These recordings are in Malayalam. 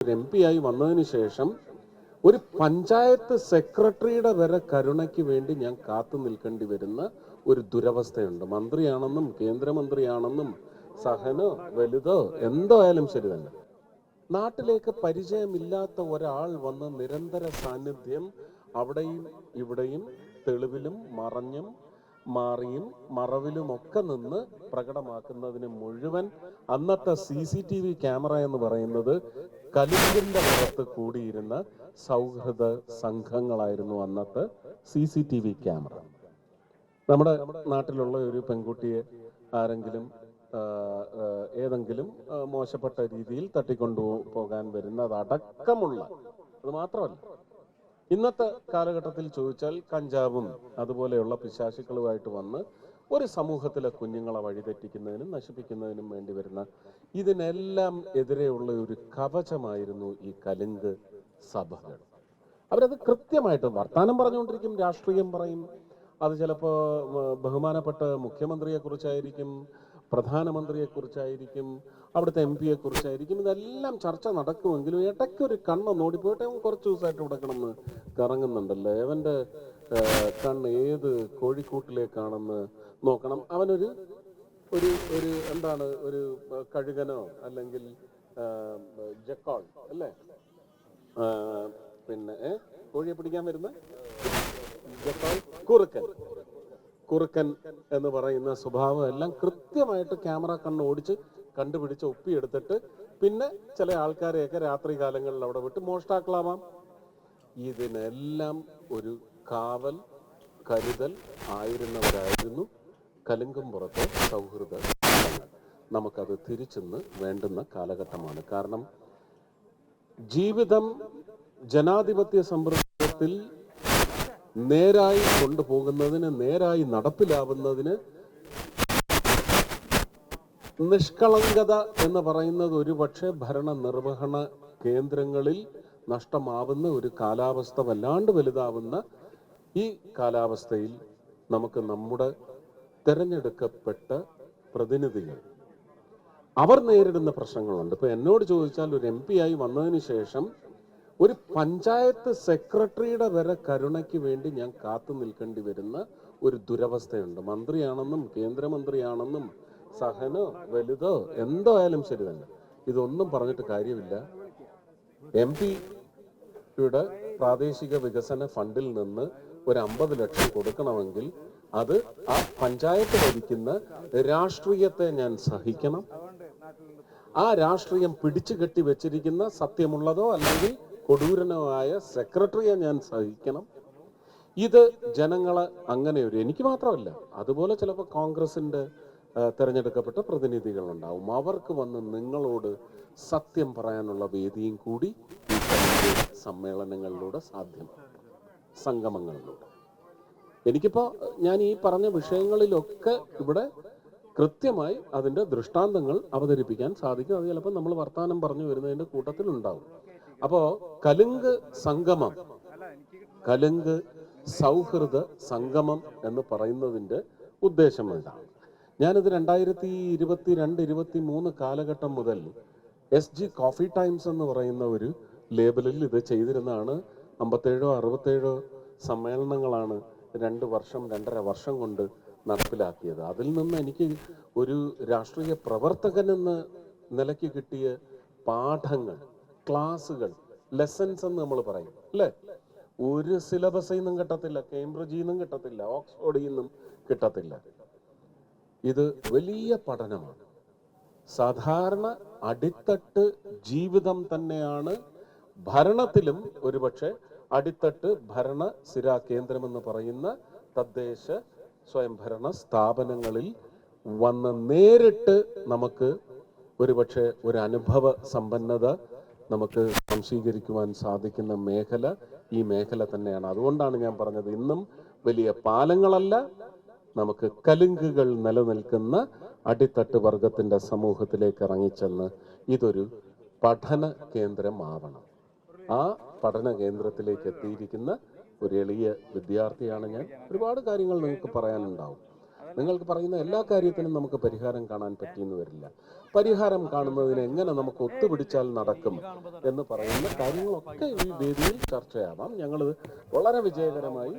MP ആയി വന്നതിന് ശേഷം ഒരു പഞ്ചായത്ത് സെക്രട്ടറിയുടെ വരെ കരുണയ്ക്ക് വേണ്ടി ഞാൻ കാത്തു നിൽക്കേണ്ടി വരുന്ന ഒരു ദുരവസ്ഥയുണ്ട്. മന്ത്രിയാണെന്നും കേന്ദ്രമന്ത്രിയാണെന്നും സഹനോ വലുതോ എന്തോ ആയാലും ശരി തന്നെ, നാട്ടിലേക്ക് പരിചയമില്ലാത്ത ഒരാൾ വന്ന് നിരന്തര സാന്നിധ്യം അവിടെയും ഇവിടെയും തെളിവിലും മറഞ്ഞും മാറിയും മറവിലുമൊക്കെ നിന്ന് പ്രകടമാക്കുന്നതിന് മുഴുവൻ അന്നത്തെ CCTV ക്യാമറ എന്ന് പറയുന്നത് കലിംഗിന്റെ പുറത്ത് കൂടിയിരുന്ന സൗഹൃദ സംഘങ്ങളായിരുന്നു അന്നത്തെ CCTV ക്യാമറ. നമ്മുടെ നാട്ടിലുള്ള ഒരു പെൺകുട്ടിയെ ആരെങ്കിലും ഏതെങ്കിലും മോശപ്പെട്ട രീതിയിൽ തട്ടിക്കൊണ്ടു പോകാൻ വരുന്നതടക്കമുള്ള, അത് മാത്രമല്ല ഇന്നത്തെ കാലഘട്ടത്തിൽ ചോദിച്ചാൽ കഞ്ചാവും അതുപോലെയുള്ള പിശാചുക്കളുമായിട്ട് വന്ന് ഒരു സമൂഹത്തിലെ കുഞ്ഞുങ്ങളെ വഴിതെറ്റിക്കുന്നതിനും നശിപ്പിക്കുന്നതിനും വേണ്ടി വരുന്ന ഇതിനെല്ലാം എതിരെയുള്ള ഒരു കവചമായിരുന്നു ഈ കലിംഗ് സഭകൾ. അവരത് കൃത്യമായിട്ട് വർത്താനം പറഞ്ഞുകൊണ്ടിരിക്കും, രാഷ്ട്രീയം പറയും. അത് ചിലപ്പോൾ ബഹുമാനപ്പെട്ട മുഖ്യമന്ത്രിയെക്കുറിച്ചായിരിക്കും, പ്രധാനമന്ത്രിയെക്കുറിച്ചായിരിക്കും, അവിടുത്തെ MP യെക്കുറിച്ചായിരിക്കും. ഇതെല്ലാം ചർച്ച നടക്കുമെങ്കിലും ഇടയ്ക്കൊരു കണ്ണ് ഓടിപ്പോയിട്ട് അവൻ കുറച്ച് ദിവസമായിട്ട് ഇവിടെ കിടന്ന് കറങ്ങുന്നുണ്ടല്ലോ, അവൻ്റെ കണ്ണ് ഏത് കോഴിക്കൂട്ടിലേക്കാണെന്ന് നോക്കണം. അവനൊരു ഒരു ഒരു എന്താണ്, ഒരു കഴുകനോ അല്ലെങ്കിൽ ജക്കോൾ അല്ലേ, പിന്നെ കോഴിയെ പിടിക്കാൻ വരുന്ന ജക്കോൾ, കുറുക്കൻ എന്ന് പറയുന്ന സ്വഭാവം എല്ലാം കൃത്യമായിട്ട് ക്യാമറ കണ്ണ് ഓടിച്ച് കണ്ടുപിടിച്ച് ഒപ്പിയെടുത്തിട്ട് പിന്നെ ചില ആൾക്കാരെയൊക്കെ രാത്രി കാലങ്ങളിൽ അവിടെ വിട്ട് മോഷ്ടാക്കളാവാം. ഇതിനെല്ലാം ഒരു കാവൽ കരുതൽ ആയിരുന്നവരായിരുന്നു കലിംഗംപുറത്തെ സൗഹൃദ സംഘങ്ങൾ. നമുക്കത് തിരിച്ചെന്ന് വേണ്ടുന്ന കാലഘട്ടമാണ്. കാരണം ജീവിതം ജനാധിപത്യ സമ്പ്രദായത്തിൽ നേരായി കൊണ്ടുപോകുന്നതിന്, നേരായി നടപ്പിലാവുന്നതിന് നിഷ്കളങ്കത എന്ന് പറയുന്നത് ഒരുപക്ഷെ ഭരണനിർവഹണ കേന്ദ്രങ്ങളിൽ നഷ്ടമാവുന്ന ഒരു കാലാവസ്ഥ വല്ലാണ്ട് വലുതാവുന്ന ഈ കാലാവസ്ഥയിൽ നമുക്ക് നമ്മുടെ തിരഞ്ഞെടുക്കപ്പെട്ട പ്രതിനിധികൾ അവർ നേരിടുന്ന പ്രശ്നങ്ങളുണ്ട്. ഇപ്പൊ എന്നോട് ചോദിച്ചാൽ ഒരു MP ആയി വന്നതിന് ശേഷം ഒരു പഞ്ചായത്ത് സെക്രട്ടറിയുടെ വരെ കരുണയ്ക്ക് വേണ്ടി ഞാൻ കാത്തു നിൽക്കേണ്ടി വരുന്ന ഒരു ദുരവസ്ഥയുണ്ട്. മന്ത്രിയാണെന്നും കേന്ദ്രമന്ത്രിയാണെന്നും സഹനോ വലുതോ എന്തോ ആയാലും ശരി തന്നെ, ഇതൊന്നും പറഞ്ഞിട്ട് കാര്യമില്ല. MP-യുടെ പ്രാദേശിക വികസന ഫണ്ടിൽ നിന്ന് ഒരു 50 ലക്ഷം കൊടുക്കണമെങ്കിൽ അത് ആ പഞ്ചായത്ത് ഭരിക്കുന്ന രാഷ്ട്രീയത്തെ ഞാൻ സഹിക്കണം. ആ രാഷ്ട്രീയം പിടിച്ചു കെട്ടി വെച്ചിരിക്കുന്ന സത്യമുള്ളതോ അല്ലെങ്കിൽ കൊടൂരനോ ആയ സെക്രട്ടറിയെ ഞാൻ സഹിക്കണം. ഇത് ജനങ്ങളെ അങ്ങനെ ഒരു, എനിക്ക് മാത്രമല്ല, അതുപോലെ ചിലപ്പോൾ കോൺഗ്രസിന്റെ തിരഞ്ഞെടുക്കപ്പെട്ട പ്രതിനിധികളുണ്ടാവും. അവർക്ക് വന്ന് നിങ്ങളോട് സത്യം പറയാനുള്ള വേദിയും കൂടി ഈ സമ്മേളനങ്ങളിലൂടെ സാധ്യമാണ്, സംഗമങ്ങളിലൂടെ. എനിക്കിപ്പോൾ ഞാൻ ഈ പറഞ്ഞ വിഷയങ്ങളിലൊക്കെ ഇവിടെ കൃത്യമായി അതിൻ്റെ ദൃഷ്ടാന്തങ്ങൾ അവതരിപ്പിക്കാൻ സാധിക്കും. അത് ചിലപ്പോൾ നമ്മൾ വർത്തമാനം പറഞ്ഞു വരുന്നതിൻ്റെ കൂട്ടത്തിലുണ്ടാവും. അപ്പോൾ കലിംഗ് സംഗമം, കലിംഗ് സൗഹൃദ സംഗമം എന്ന് പറയുന്നതിൻ്റെ ഉദ്ദേശം എന്താണ്? ഞാനിത് 2022-23 കാലഘട്ടം മുതൽ SG കോഫി ടൈംസ് എന്ന് പറയുന്ന ഒരു ലേബലിൽ ഇത് ചെയ്തിരുന്നതാണ്. 57-67 സമ്മേളനങ്ങളാണ് 2 വർഷം 2.5 വർഷം കൊണ്ട് നടപ്പിലാക്കിയത്. അതിൽ നിന്ന് എനിക്ക് ഒരു രാഷ്ട്രീയ പ്രവർത്തകൻ എന്ന നിലയ്ക്ക് കിട്ടിയ പാഠങ്ങൾ, ക്ലാസുകൾ, ലെസൺസ് എന്ന് നമ്മൾ പറയും അല്ലേ, ഒരു സിലബസിൽ നിന്നും കിട്ടത്തില്ല, കേംബ്രിഡ്ജിൽ നിന്നും കിട്ടത്തില്ല, ഓക്സ്ഫോർഡിൽ നിന്നും കിട്ടത്തില്ല. ഇത് വലിയ പഠനമാണ്. സാധാരണ അടിത്തട്ട് ജീവിതം തന്നെയാണ് ഭരണത്തിലും ഒരുപക്ഷെ അടിത്തട്ട് ഭരണ സിരാ കേന്ദ്രമെന്ന് പറയുന്ന തദ്ദേശ സ്വയംഭരണ സ്ഥാപനങ്ങളിൽ വന്ന് നേരിട്ട് നമുക്ക് ഒരുപക്ഷെ ഒരു അനുഭവ സമ്പന്നത നമുക്ക് സംശീകരിക്കുവാൻ സാധിക്കുന്ന മേഖല ഈ മേഖല തന്നെയാണ്. അതുകൊണ്ടാണ് ഞാൻ പറഞ്ഞത്, ഇന്നും വലിയ പാലങ്ങളല്ല, നമുക്ക് കലിംഗുകൾ നിലനിൽക്കുന്ന അടിത്തട്ട് വർഗത്തിന്റെ സമൂഹത്തിലേക്ക് ഇറങ്ങിച്ചെന്ന് ഇതൊരു പഠന കേന്ദ്രമാവണം. ആ പഠന കേന്ദ്രത്തിലേക്ക് എത്തിയിരിക്കുന്ന ഒരു എളിയ വിദ്യാർത്ഥിയാണ് ഞാൻ. ഒരുപാട് കാര്യങ്ങൾ നിങ്ങൾക്ക് പറയാനുണ്ടാവും. നിങ്ങൾക്ക് പറയുന്ന എല്ലാ കാര്യത്തിനും നമുക്ക് പരിഹാരം കാണാൻ പറ്റിയെന്ന് വരില്ല. പരിഹാരം കാണുന്നതിന് എങ്ങനെ നമുക്ക് ഒത്തുപിടിച്ചാൽ നടക്കും എന്ന് പറയുന്ന കാര്യങ്ങളൊക്കെ ഈ വേദിയിൽ ചർച്ചയാവാം. ഞങ്ങൾ വളരെ വിജയകരമായി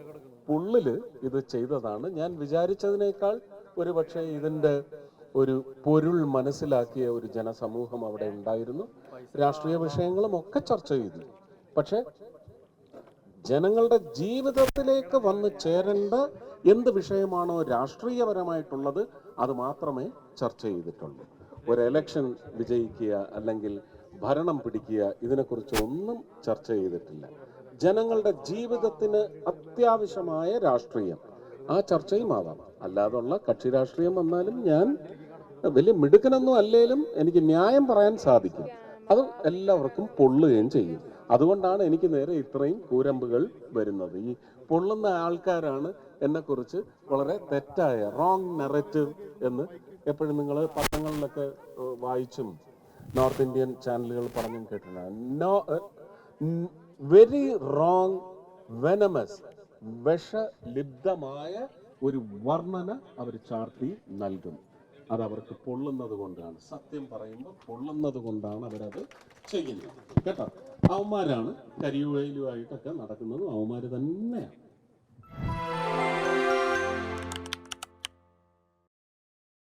പുള്ളില് ഇത് ചെയ്തതാണ്. ഞാൻ വിചാരിച്ചതിനേക്കാൾ ഒരുപക്ഷെ ഇതിൻ്റെ ഒരു പൊരുൾ മനസ്സിലാക്കിയ ഒരു ജനസമൂഹം അവിടെ ഉണ്ടായിരുന്നു. രാഷ്ട്രീയ വിഷയങ്ങളും ഒക്കെ ചർച്ച ചെയ്തു. പക്ഷെ ജനങ്ങളുടെ ജീവിതത്തിലേക്ക് വന്ന് ചേരേണ്ട എന്ത് വിഷയമാണോ രാഷ്ട്രീയപരമായിട്ടുള്ളത് അത് മാത്രമേ ചർച്ച ചെയ്തിട്ടുള്ളൂ. ഒരു എലക്ഷൻ വിജയിക്കുക അല്ലെങ്കിൽ ഭരണം പിടിക്കുക ഇതിനെക്കുറിച്ച് ഒന്നും ചർച്ച ചെയ്തിട്ടില്ല. ജനങ്ങളുടെ ജീവിതത്തിന് അത്യാവശ്യമായ രാഷ്ട്രീയം, ആ ചർച്ചയും ആവാം. അല്ലാതുള്ള കക്ഷി രാഷ്ട്രീയം വന്നാലും ഞാൻ വലിയ മിടുക്കനൊന്നും അല്ലേലും എനിക്ക് ന്യായം പറയാൻ സാധിക്കും. അത് എല്ലാവർക്കും പൊള്ളുകയും ചെയ്യും. അതുകൊണ്ടാണ് എനിക്ക് നേരെ ഇത്രയും കൂരമ്പുകൾ വരുന്നത്. ഈ പൊള്ളുന്ന ആൾക്കാരാണ് എന്നെക്കുറിച്ച് വളരെ തെറ്റായ റോങ് നെറേറ്റീവ് എന്ന് എപ്പോഴും നിങ്ങൾ പത്രങ്ങളിലൊക്കെ വായിച്ചും നോർത്ത് ഇന്ത്യൻ ചാനലുകൾ പറഞ്ഞും കേട്ടിട്ടുണ്ട്. വെരി റോങ് വെനമസ് വിഷലിബ്ധമായ ഒരു വർണ്ണന അവർ ചാർത്തി നൽകും. അതവർക്ക് പൊള്ളുന്നത് കൊണ്ടാണ്, സത്യം പറയുമ്പോൾ പൊള്ളുന്നത് കൊണ്ടാണ് അവരത് ചെയ്യുന്നത് കേട്ടോ. അവന്മാരാണ് കരിയുവയിലുമായിട്ടൊക്കെ നടക്കുന്നതും അവന്മാർ തന്നെ